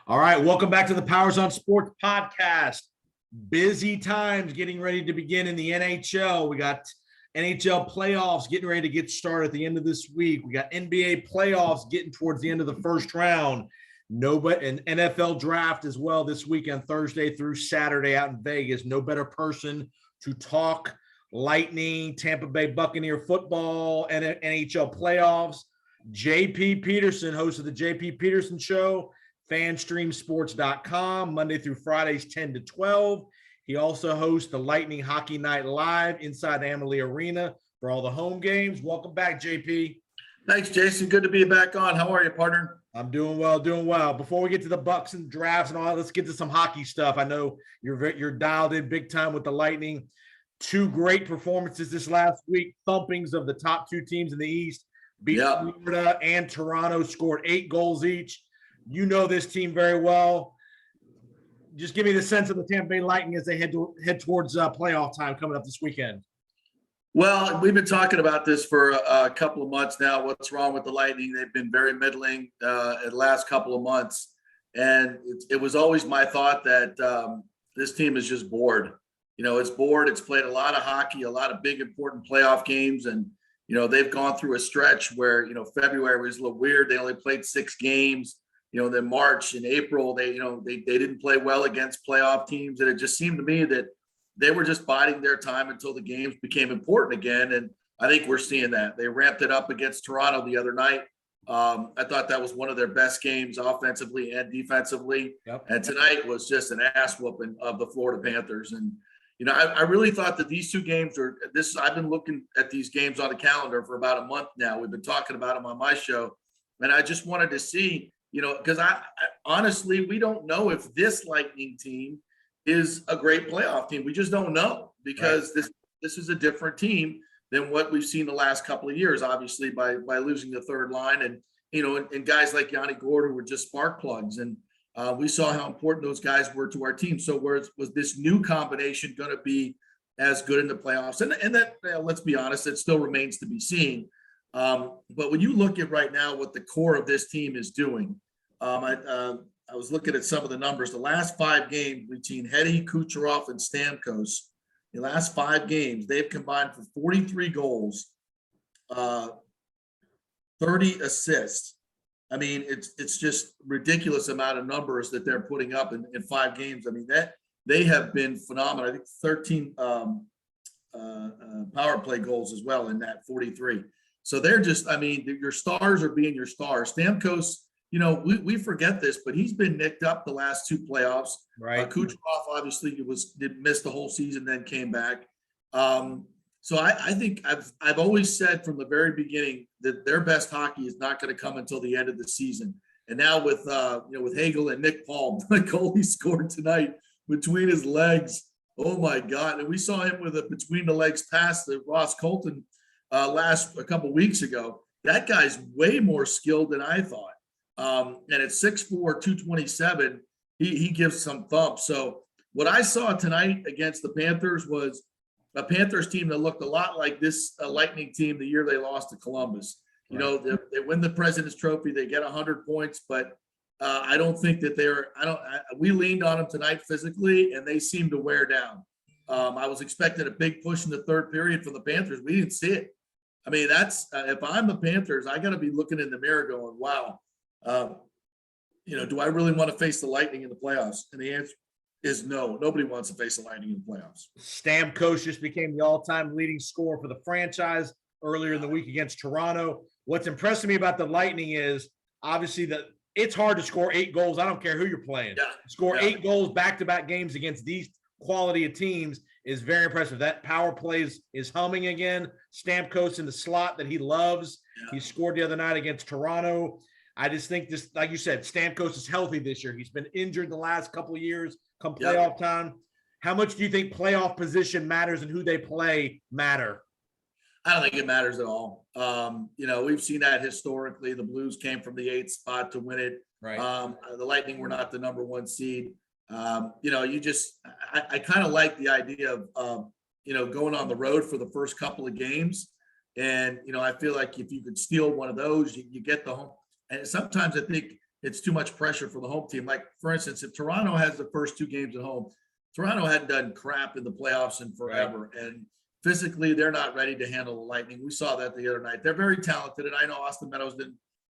All right, welcome back to the Powers on Sports podcast. Busy times getting ready to begin in the NHL. We got NHL playoffs getting ready to get started at the end of this week. We got NBA playoffs getting towards the end of the first round. An NFL draft as well this weekend, Thursday through Saturday out in Vegas. No better person to talk Lightning, Tampa Bay Buccaneer football, and NHL playoffs. JP Peterson, host of the JP Peterson Show, fanstreamsports.com, Monday through Fridays, 10 to 12. He also hosts the Lightning Hockey Night Live inside the Amalie Arena for all the home games. Welcome back, JP. Thanks, Jason. Good to be back on. How are you, partner? I'm doing well, doing well. Before we get to the Bucks and drafts and all that, let's get to some hockey stuff. I know you're dialed in big time with the Lightning. Two great performances this last week, thumpings of the top two teams in the East. Beat Florida and Toronto, scored 8 goals each. You know this team very well. Just give me the sense of the Tampa Bay Lightning as they head towards playoff time coming up this weekend. Well, we've been talking about this for a couple of months now. What's wrong with the Lightning? They've been very middling the last couple of months. And it was always my thought that this team is just bored. You know, it's bored. It's played a lot of hockey, a lot of big, important playoff games. And, you know, they've gone through a stretch where, you know, February was a little weird. They only played 6 games. You know, then March and April, they didn't play well against playoff teams. And it just seemed to me that they were just biding their time until the games became important again. And I think we're seeing that. They ramped it up against Toronto the other night. I thought that was one of their best games offensively and defensively. Yep. And tonight was just an ass whooping of the Florida Panthers. And, you know, I really thought that these two games I've been looking at these games on the calendar for about a month now. We've been talking about them on my show. And I just wanted to see, you know, because I honestly, we don't know if this Lightning team is a great playoff team. We just don't know because this is a different team than what we've seen the last couple of years, obviously by losing the third line and, you know, and guys like Yanni Gordon were just spark plugs. And we saw how important those guys were to our team. So was this new combination going to be as good in the playoffs? And that, let's be honest, it still remains to be seen. But when you look at right now what the core of this team is doing, I was looking at some of the numbers. The last 5 games between Heddy, Kucherov, and Stamkos, the last 5 games, they've combined for 43 goals, 30 assists. I mean, it's just ridiculous amount of numbers that they're putting up in 5 games. I mean, that they have been phenomenal. I think 13 power play goals as well in that 43. So they're just, I mean, your stars are being your stars. Stamkos, you know, we forget this, but he's been nicked up the last 2 playoffs. Right. Kucherov obviously did miss the whole season, then came back. So I think I've always said from the very beginning that their best hockey is not going to come until the end of the season. And now with with Hagel and Nick Paul, the goal he scored tonight between his legs, oh my God! And we saw him with a between the legs pass to Ross Colton a couple weeks ago. That guy's way more skilled than I thought. And at 6'4", 227, he gives some thumps. So what I saw tonight against the Panthers was a Panthers team that looked a lot like this Lightning team the year they lost to Columbus. You know, they win the President's Trophy, they get 100 points, but I don't think that we leaned on them tonight physically, and they seemed to wear down. I was expecting a big push in the third period from the Panthers. We didn't see it. I mean, that's if I'm the Panthers, I got to be looking in the mirror going, wow. Do I really want to face the Lightning in the playoffs? And the answer is no. Nobody wants to face the Lightning in the playoffs. Stamkos just became the all-time leading scorer for the franchise earlier in the week against Toronto. What's impressing me about the Lightning is obviously that it's hard to score 8 goals. I don't care who you're playing. Score 8 goals back-to-back games against these quality of teams is very impressive. That power play is humming again. Stamkos in the slot that he loves. He scored the other night against Toronto. I just think this, like you said, Stamkos is healthy this year. He's been injured the last couple of years come playoff time. How much do you think playoff position matters and who they play matter? I don't think it matters at all. We've seen that historically. The Blues came from the 8th spot to win it. Right. The Lightning were not the number 1 seed. I kind of like the idea of going on the road for the first couple of games. And, I feel like if you could steal one of those, you get the home. And sometimes I think it's too much pressure for the home team. Like, for instance, if Toronto has the first 2 games at home, Toronto hadn't done crap in the playoffs in forever. Right. And physically, they're not ready to handle the Lightning. We saw that the other night. They're very talented, and I know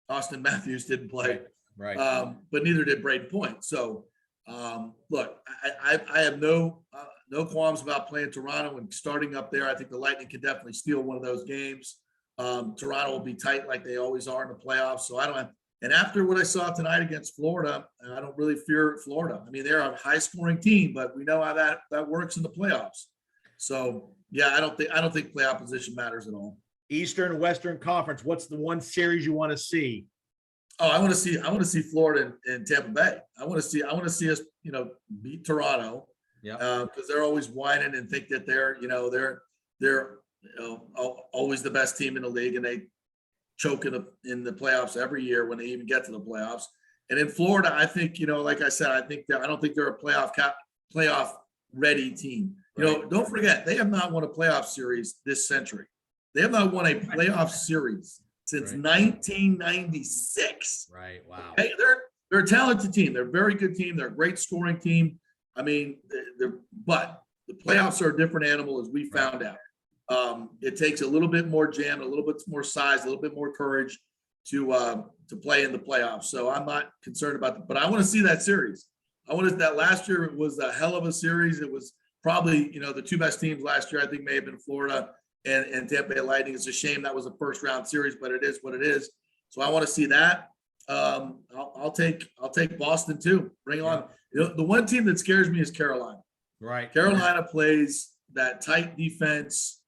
Austin Matthews didn't play, right? But neither did Braden Point. So, look, I have no qualms about playing Toronto and starting up there. I think the Lightning can definitely steal one of those games. Toronto will be tight like they always are in the playoffs. So I don't have. And after what I saw tonight against Florida, I don't really fear Florida. I mean, they're a high-scoring team, but we know how that works in the playoffs. So, yeah, I don't think playoff position matters at all. Eastern, Western Conference. What's the one series you want to see? Oh, I want to see Florida and Tampa Bay. I want to see us, beat Toronto. Yeah. Because they're always whining and think that they're always the best team in the league, and they choke in the playoffs every year when they even get to the playoffs. And in Florida, I think, like I said, I don't think they're a playoff ready team. Don't forget, they have not won a playoff series this century. They have not won a playoff series since 1996. Right. Wow. Hey, they're a talented team. They're a very good team. They're a great scoring team. I mean, but the playoffs are a different animal, as we found out. It takes a little bit more jam, a little bit more size, a little bit more courage to play in the playoffs. So I'm not concerned about that, but I want to see that series. That last year it was a hell of a series. It was probably, the two best teams last year, I think, may have been Florida and Tampa Bay Lightning. It's a shame that was a first round series, but it is what it is. So I want to see that. I'll take Boston too. Bring on. The one team that scares me is Carolina. Right. Carolina plays that tight defense.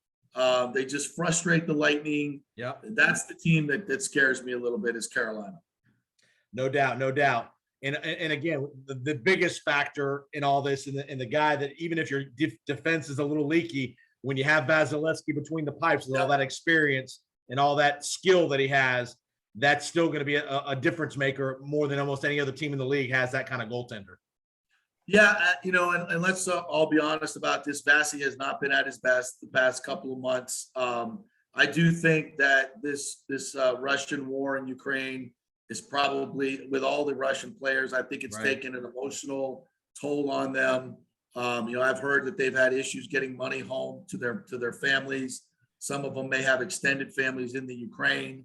They just frustrate the Lightning. Yeah. That's the team that scares me a little bit, is Carolina. No doubt. And again, the biggest factor in all this, and the guy that, even if your defense is a little leaky, when you have Vasilevsky between the pipes with all that experience and all that skill that he has, that's still going to be a difference maker more than almost any other team in the league has that kind of goaltender. Yeah, and let's all be honest about this. Vasi has not been at his best the past couple of months. I do think that this Russian war in Ukraine is probably, with all the Russian players, I think it's taken an emotional toll on them. I've heard that they've had issues getting money home to their families. Some of them may have extended families in the Ukraine.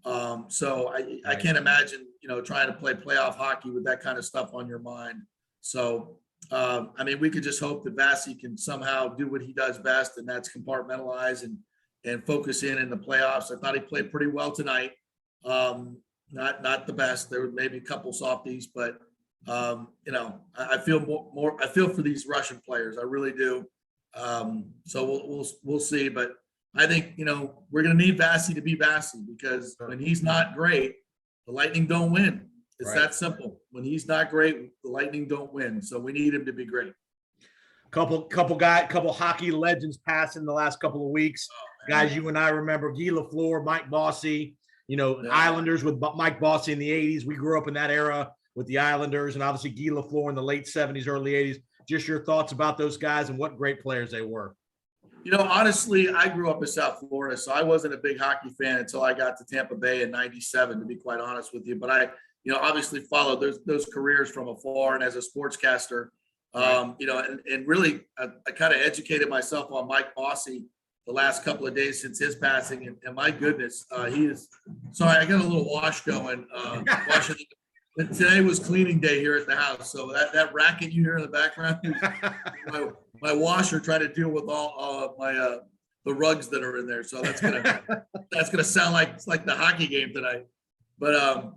So I can't imagine, trying to play playoff hockey with that kind of stuff on your mind. So, we could just hope that Vasi can somehow do what he does best, and that's compartmentalize and focus in the playoffs. I thought he played pretty well tonight. Not the best. There were maybe a couple softies, but I feel more. I feel for these Russian players. I really do. So we'll see. But I think we're going to need Vasi to be Vasi, because when he's not great, the Lightning don't win. It's that simple. When he's not great, the Lightning don't win. So we need him to be great. Couple hockey legends passed in the last couple of weeks. Guys, you and I remember Guy Lafleur, Mike Bossy, Islanders with Mike Bossy in the 80s. We grew up in that era with the Islanders, and obviously Guy Lafleur in the late 70s, early 80s. Just your thoughts about those guys and what great players they were. Honestly, I grew up in South Florida, so I wasn't a big hockey fan until I got to Tampa Bay in '97, to be quite honest with you. But I obviously followed those careers from afar, and as a sportscaster, and really, I kind of educated myself on Mike Bossy the last couple of days since his passing, and my goodness, he is. Sorry, I got a little wash going. Today was cleaning day here at the house, so that racket you hear in the background is my washer trying to deal with all my the rugs that are in there. So that's gonna sound like it's like the hockey game tonight. But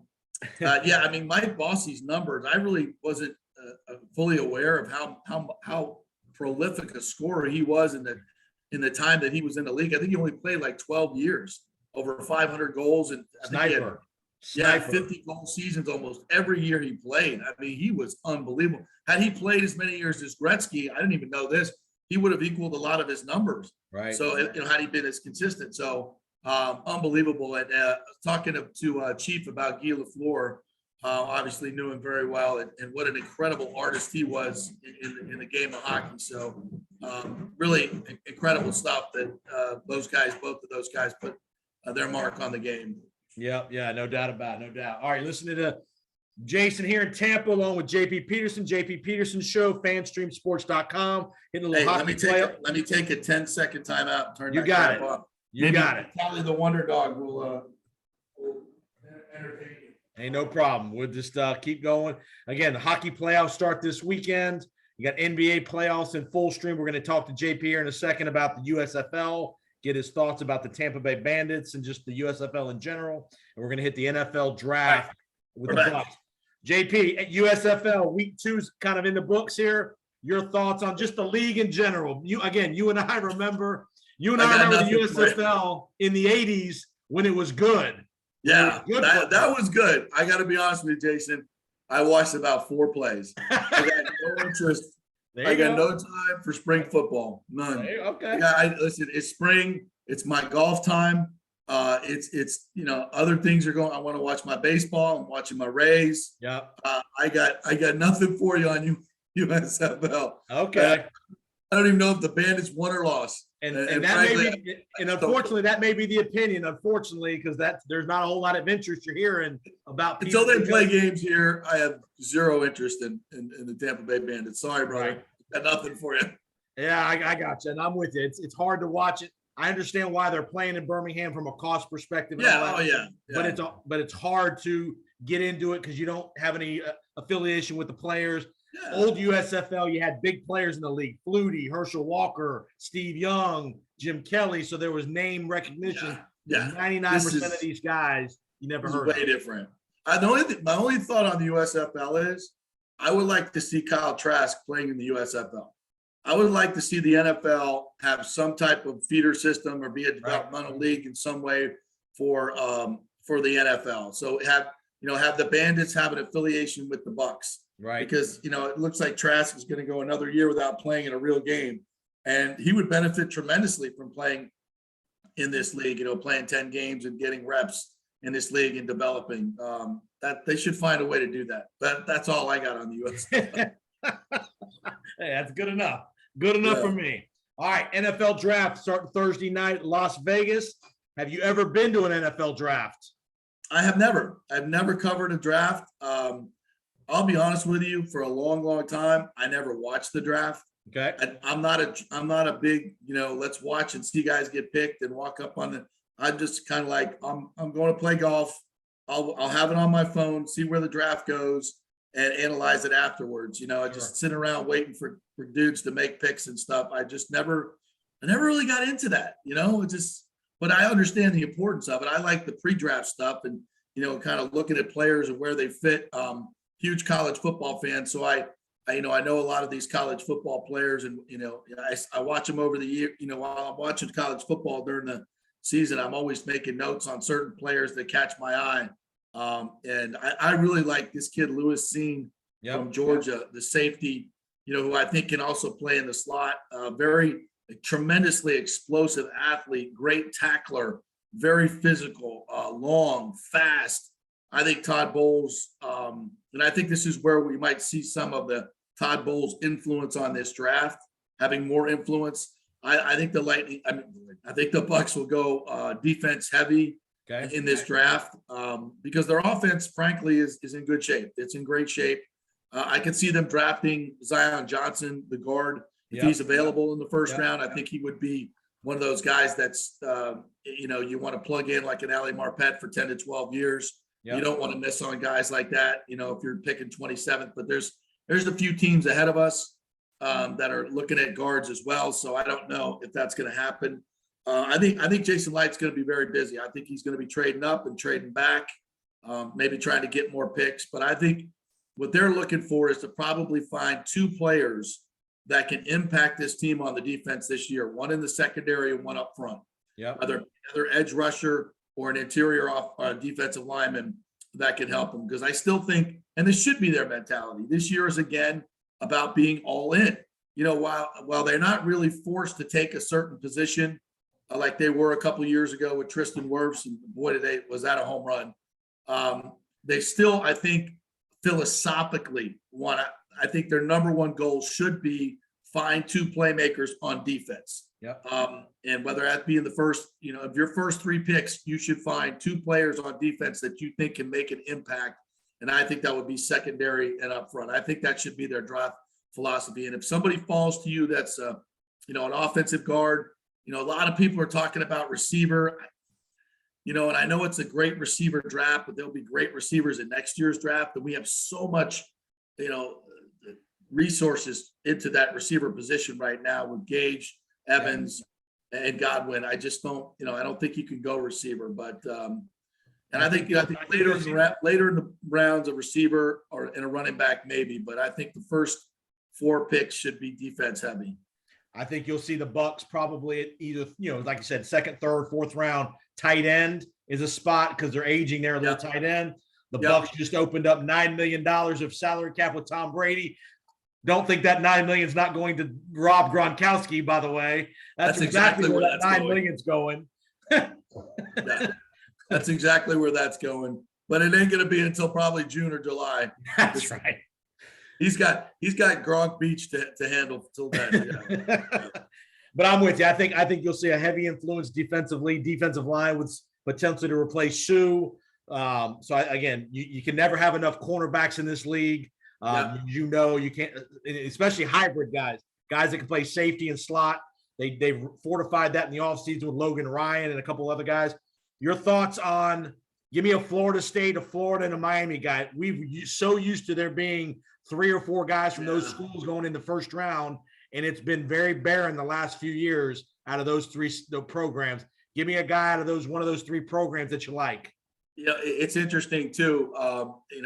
Mike Bossy's numbers, I really wasn't fully aware of how prolific a scorer he was in the time that he was in the league. I think he only played like 12 years, over 500 goals, and I think he had 50 goal seasons almost every year he played. He was unbelievable. Had he played as many years as Gretzky, I didn't even know this, he would have equaled a lot of his numbers. Right. So had he been as consistent. So unbelievable. And talking to Chief about Guy Lafleur, obviously knew him very well, and what an incredible artist he was in the game of hockey. So really incredible stuff that both of those guys put their mark on the game. Yeah, no doubt about it, no doubt. All right, listening to Jason here in Tampa, along with JP Peterson, JP Peterson Show, fanstreamsports.com. Hitting a little Hey, hockey play. let me take a 10-second timeout and turn You that got crap it. off. You got it. Tally the Wonder Dog will entertain you. Ain't no problem. We'll just keep going. Again, the hockey playoffs start this weekend. You got NBA playoffs in full stream. We're going to talk to JP here in a second about the USFL, get his thoughts about the Tampa Bay Bandits and just the USFL in general. And we're going to hit the NFL draft with the Bucs. JP, at USFL, week 2's kind of in the books here. Your thoughts on just the league in general. You and I remember the USFL in the 80s when it was good. Yeah, that was good. I got to be honest with you, Jason. I watched about 4 plays. I got no interest. I got no time for spring football. None. Okay. Listen, it's spring. It's my golf time. It's other things are going. I want to watch my baseball. I'm watching my Rays. Yeah. I got nothing for you on USFL. Okay. I don't even know if the Bandits won or lost. And that frankly, may be, and unfortunately, that may be the opinion. Unfortunately, because there's not a whole lot of interest you're hearing about. Until they play games here, I have zero interest in the Tampa Bay Bandits. Sorry, brother. Right. Got nothing for you. Yeah, I got you, and I'm with you. It's hard to watch it. I understand why they're playing in Birmingham from a cost perspective. Yeah, But it's hard to get into it because you don't have any affiliation with the players. Yeah. Old USFL, you had big players in the league: Flutie, Herschel Walker, Steve Young, Jim Kelly. So there was name recognition. Yeah. 99% of these guys you never heard. Way different. My only thought on the USFL is I would like to see Kyle Trask playing in the USFL. I would like to see the NFL have some type of feeder system or be a developmental league in some way for the NFL. So have the Bandits have an affiliation with the Bucs. Right. Because, it looks like Trask is going to go another year without playing in a real game. And he would benefit tremendously from playing in this league, playing 10 games and getting reps in this league and developing. That they should find a way to do that. That's all I got on the US. Hey, that's good enough. Good enough for me. All right, NFL draft starting Thursday night, Las Vegas. Have you ever been to an NFL draft? I have never. I've never covered a draft. I'll be honest with you, for a long, long time, I never watched the draft. Okay. I'm not a big, let's watch and see guys get picked and walk up on the. I'm just kind of like, I'm going to play golf. I'll have it on my phone, see where the draft goes, and analyze it afterwards. I just sit around waiting for dudes to make picks and stuff. I never really got into that. But I understand the importance of it. I like the pre-draft stuff and kind of looking at players and where they fit. Huge college football fan, so I know a lot of these college football players, and I watch them over the year. While I'm watching college football during the season, I'm always making notes on certain players that catch my eye. And I really like this kid Lewis Seen from Georgia, the safety, who I think can also play in the slot. Very tremendously explosive athlete, great tackler, very physical, long, fast. I think Todd Bowles, and I think this is where we might see some of the Todd Bowles influence on this draft, having more influence. I think the Bucs will go defense heavy in this draft because their offense, frankly, is in good shape. It's in great shape. I can see them drafting Zion Johnson, the guard, if he's available in the first round. I think he would be one of those guys that's, you want to plug in like an Ali Marpet for 10 to 12 years. Yep. You don't want to miss on guys like that, if you're picking 27th. But there's a few teams ahead of us that are looking at guards as well. So I don't know if that's going to happen. I think Jason Light's going to be very busy. I think he's going to be trading up and trading back, maybe trying to get more picks. But I think what they're looking for is to probably find 2 players that can impact this team on the defense this year, one in the secondary and one up front. Yeah, either edge rusher or an interior defensive lineman that can help them. Because I still think, and this should be their mentality, this year is again about being all in. While they're not really forced to take a certain position like they were a couple of years ago with Tristan Wirfs, and boy, was that a home run. They still, I think, philosophically I think their number one goal should be find 2 playmakers on defense. And whether that be in the first, of your first 3 picks, you should find 2 players on defense that you think can make an impact And I think that would be secondary and up front. I think that should be their draft philosophy. And if somebody falls to you that's an offensive guard, a lot of people are talking about receiver, and I know it's a great receiver draft, but there'll be great receivers in next year's draft. And we have so much, resources into that receiver position right now with Gage, Evans, and Godwin. I just don't, I don't think you can go receiver, but and I think later in the rounds, a receiver or in a running back maybe, but I think the first 4 picks should be defense heavy. I think you'll see the Bucks probably at either, like I said, second, third, fourth round. Tight end is a spot because they're aging there a little tight end. The Bucks just opened up $9 million of salary cap with Tom Brady. Don't think that $9 million is not going to Rob Gronkowski, by the way. That's exactly where that $9 million is going. That's exactly where that's going. But it ain't going to be until probably June or July. That's right. He's got Gronk Beach to handle till then. Yeah. But I'm with you. I think you'll see a heavy influence defensive line with potentially to replace Sue. Again, you can never have enough cornerbacks in this league. You can't, especially hybrid guys that can play safety and slot. They've fortified that in the offseason with Logan Ryan and a couple other guys. Your thoughts on, give me a Florida State, a Florida, and a Miami guy. We've so used to there being 3 or 4 guys from those schools going in the first round, and it's been very barren the last few years out of those 3 programs. Give me a guy out of one of those 3 programs that you like. Yeah, it's interesting too.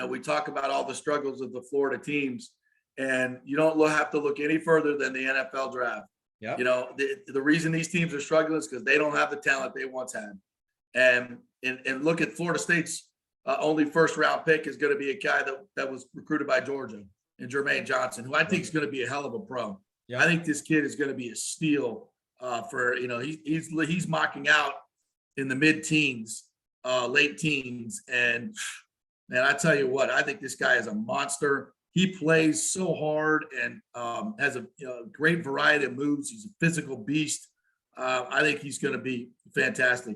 We talk about all the struggles of the Florida teams, and you don't have to look any further than the NFL draft. Yeah. The reason these teams are struggling is because they don't have the talent they once had. And look at Florida State's only first round pick is going to be a guy that was recruited by Georgia, and Jermaine Johnson, who I think is going to be a hell of a pro. Yeah. I think this kid is going to be a steal he's mocking out in the mid-teens, late teens. And man, I tell you what, I think this guy is a monster. He plays so hard and has a great variety of moves. He's a physical beast. I think he's going to be fantastic.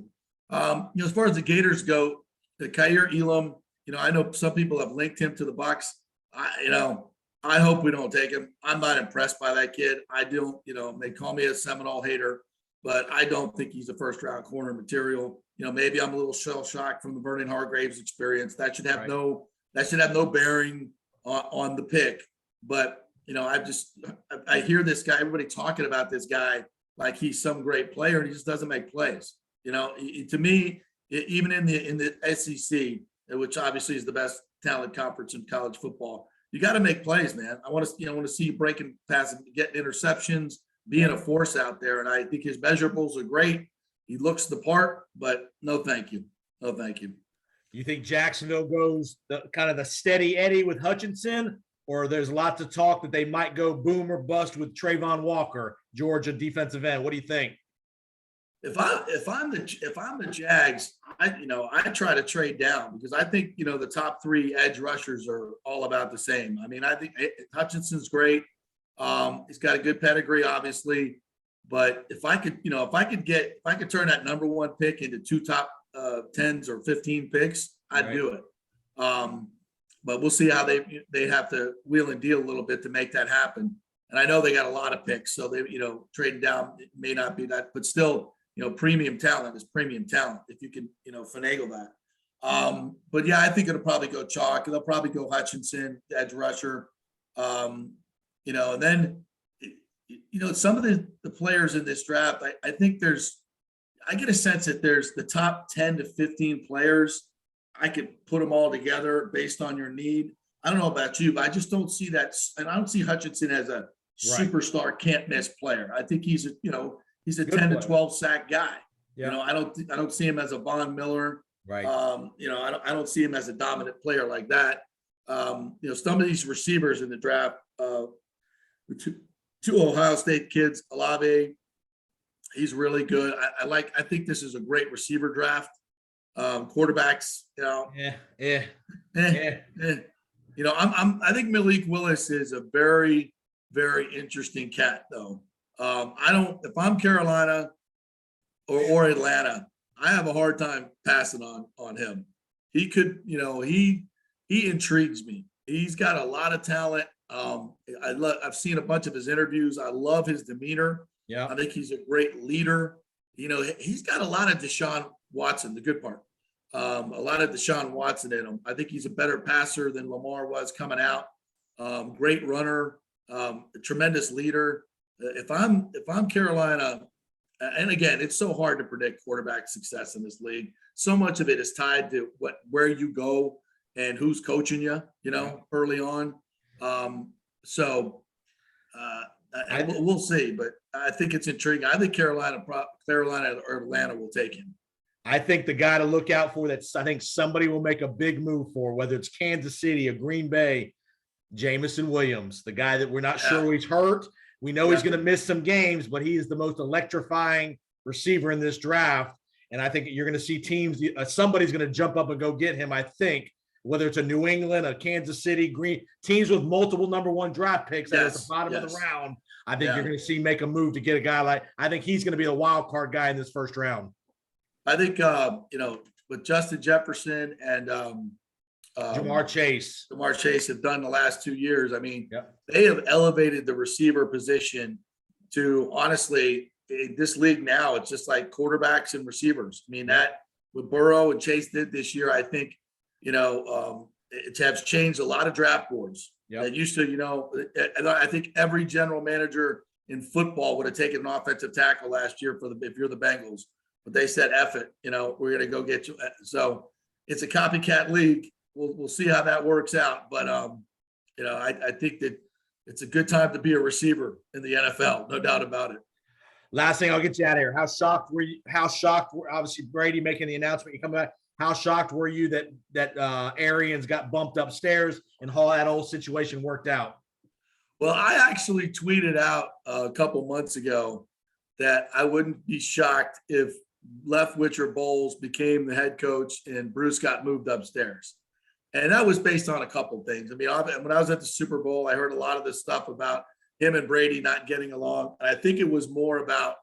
As far as the Gators go, the Kaiir Elam, I know some people have linked him to the Bucks. I hope we don't take him. I'm not impressed by that kid. I don't, they call me a Seminole hater, but I don't think he's a first round corner material. Maybe I'm a little shell shocked from the Vernon Hargraves experience. That should have no bearing on the pick. But, I hear this guy, everybody talking about this guy like he's some great player, and he just doesn't make plays. To me, even in the SEC, which obviously is the best talent conference in college football, you got to make plays, man. I want to see you breaking passes, getting interceptions, being a force out there. And I think his measurables are great. He looks the part, but no, thank you. No, thank you. You think Jacksonville goes kind of the steady Eddie with Hutchinson, or there's lots of talk that they might go boom or bust with Trayvon Walker, Georgia defensive end? What do you think? If I'm the Jags, I try to trade down because I think the top 3 edge rushers are all about the same. I mean, I think Hutchinson's great. He's got a good pedigree, obviously, but if I could turn that number 1 pick into 2 top 10s or 15 picks, I'd do it. But we'll see how they have to wheel and deal a little bit to make that happen. And I know they got a lot of picks, so they trading down it may not be that, but still. Premium talent is premium talent if you can, finagle that. But yeah, I think it'll probably go chalk. They'll probably go Hutchinson, edge rusher. And then, some of the players in this draft, I think I get a sense that there's the top 10 to 15 players. I could put them all together based on your need. I don't know about you, but I just don't see that. And I don't see Hutchinson as a superstar can't miss player. I think he's he's a 10 to 12 sack guy. Yeah. I don't see him as a Von Miller. Right. I don't see him as a dominant player like that. Some of these receivers in the draft, two Ohio State kids, Olave, he's really good. I think this is a great receiver draft. Quarterbacks, I think Malik Willis is a very, very interesting cat though. If I'm Carolina or Atlanta, I have a hard time passing on him. He could, he intrigues me. He's got a lot of talent. I've seen a bunch of his interviews. I love his demeanor. Yeah. I think he's a great leader. He's got a lot of Deshaun Watson, the good part. A lot of Deshaun Watson in him. I think he's a better passer than Lamar was coming out. Great runner, a tremendous leader. If I'm Carolina, and again, it's so hard to predict quarterback success in this league. So much of it is tied to where you go and who's coaching you, early on. We'll see, but I think it's intriguing. I think Carolina or Atlanta will take him. I think the guy to look out for I think somebody will make a big move for, whether it's Kansas City or Green Bay, Jameson Williams, the guy that we're not sure he's hurt. We know he's going to miss some games, but he is the most electrifying receiver in this draft. And I think you're going to see teams, somebody's going to jump up and go get him, I think, whether it's a New England, a Kansas City, Green teams with multiple number one draft picks at the bottom of the round. I think you're going to see make a move to get a guy I think he's going to be the wild card guy in this first round. I think, with Justin Jefferson and Jamar Chase have done the last 2 years. I mean, they have elevated the receiver position to, honestly, this league now, it's just like quarterbacks and receivers. I mean, that what Burrow and Chase did this year, I think, it has changed a lot of draft boards. That used to, and I think every general manager in football would have taken an offensive tackle last year if you're the Bengals. But they said, F it, we're going to go get you. So it's a copycat league. We'll see how that works out. But, I think that it's a good time to be a receiver in the NFL. No doubt about it. Last thing, I'll get you out of here. How shocked were you? Obviously, Brady making the announcement, you come back. How shocked were you that Arians got bumped upstairs and how that whole situation worked out? Well, I actually tweeted out a couple months ago that I wouldn't be shocked if Leftwich or Bowles became the head coach and Bruce got moved upstairs. And that was based on a couple of things. I mean, when I was at the Super Bowl, I heard a lot of this stuff about him and Brady not getting along. And I think it was more about,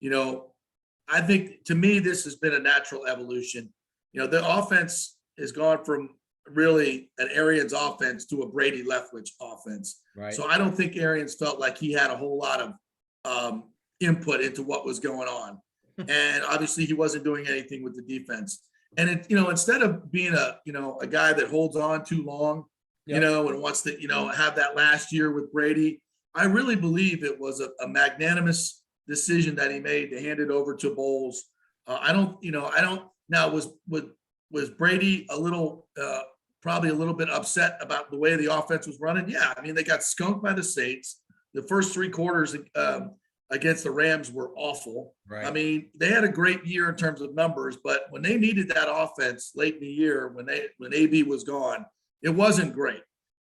I think to me, this has been a natural evolution. The offense has gone from really an Arians offense to a Brady Leftwich offense. Right. So I don't think Arians felt like he had a whole lot of input into what was going on. And obviously he wasn't doing anything with the defense. And instead of being a guy that holds on too long, and wants to, have that last year with Brady, I really believe it was a magnanimous decision that he made to hand it over to Bowles. Now was Brady probably a little bit upset about the way the offense was running? Yeah. I mean, they got skunked by the Saints. The first 3 quarters against the Rams were awful. Right. I mean, they had a great year in terms of numbers, but when they needed that offense late in the year, when AB was gone, it wasn't great.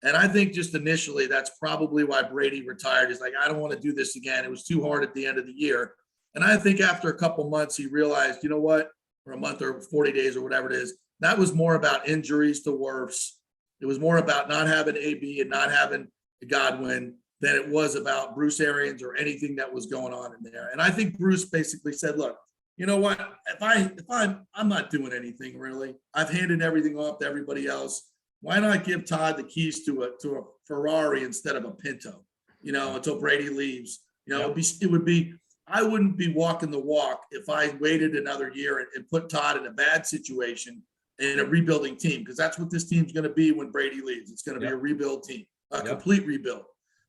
And I think just initially, that's probably why Brady retired. He's like, I don't want to do this again. It was too hard at the end of the year. And I think after a couple months, he realized, you know what, for a month or 40 days or whatever it is, that was more about injuries to Wirfs. It was more about not having AB and not having Godwin than it was about Bruce Arians or anything that was going on in there. And I think Bruce basically said, look, you know what, I'm not doing anything really. I've handed everything off to everybody else. Why not give Todd the keys to a Ferrari instead of a Pinto, until Brady leaves? I wouldn't be walking the walk if I waited another year and put Todd in a bad situation in a rebuilding team, because that's what this team's going to be when Brady leaves. It's going to be a rebuild team, a complete rebuild.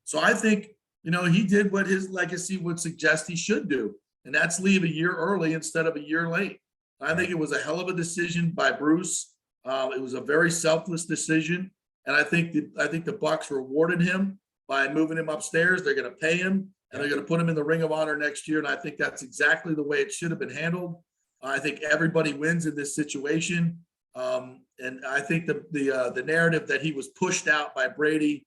So I think, he did what his legacy would suggest he should do, and that's leave a year early instead of a year late. I think it was a hell of a decision by Bruce. It was a very selfless decision, and I think the Bucs rewarded him by moving him upstairs. They're going to pay him, and they're going to put him in the Ring of Honor next year. And I think that's exactly the way it should have been handled. I think everybody wins in this situation, and I think the narrative that he was pushed out by Brady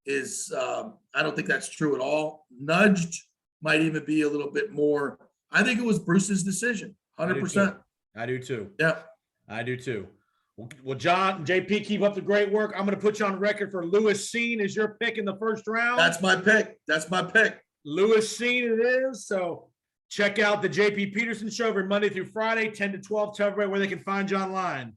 is I don't think that's true at all. Nudged might even be a little bit more. I think it was Bruce's decision, 100%. I do too. Yeah, I do too. Well, John, JP, keep up the great work. I'm going to put you on record for Lewis Cine as your pick in the first round. That's my pick. Lewis Cine it is. So check out the JP Peterson show every Monday through Friday, 10 to 12. Tell everybody where they can find you online.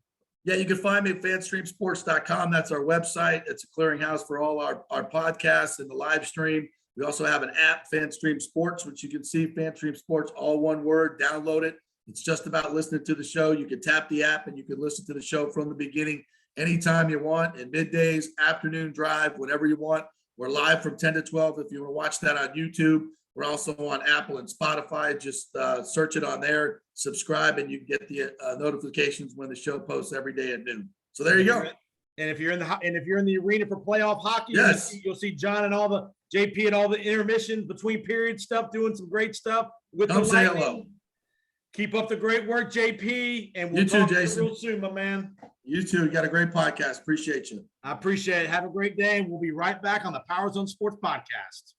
Yeah, you can find me at fanstreamsports.com. That's our website. It's a clearinghouse for all our podcasts and the live stream. We also have an app, FanStream Sports, which you can see FanStream Sports, all one word. Download it. It's just about listening to the show. You can tap the app and you can listen to the show from the beginning anytime you want, in middays, afternoon drive, whatever you want. We're live from 10 to 12 if you want to watch that on YouTube. We're also on Apple and Spotify. Just search it on there, subscribe, and you get the notifications when the show posts every day at noon. So there you go. And if you're in the arena for playoff hockey, yes, you'll see John and all the JP and all the intermissions between period stuff, doing some great stuff with Come the say Lightning. hello. Keep up the great work, JP, and we'll you too, talk Jason. real soon, my man. You too. You got a great podcast. Appreciate you. I appreciate it. Have a great day, and we'll be right back on the Power Zone Sports Podcast.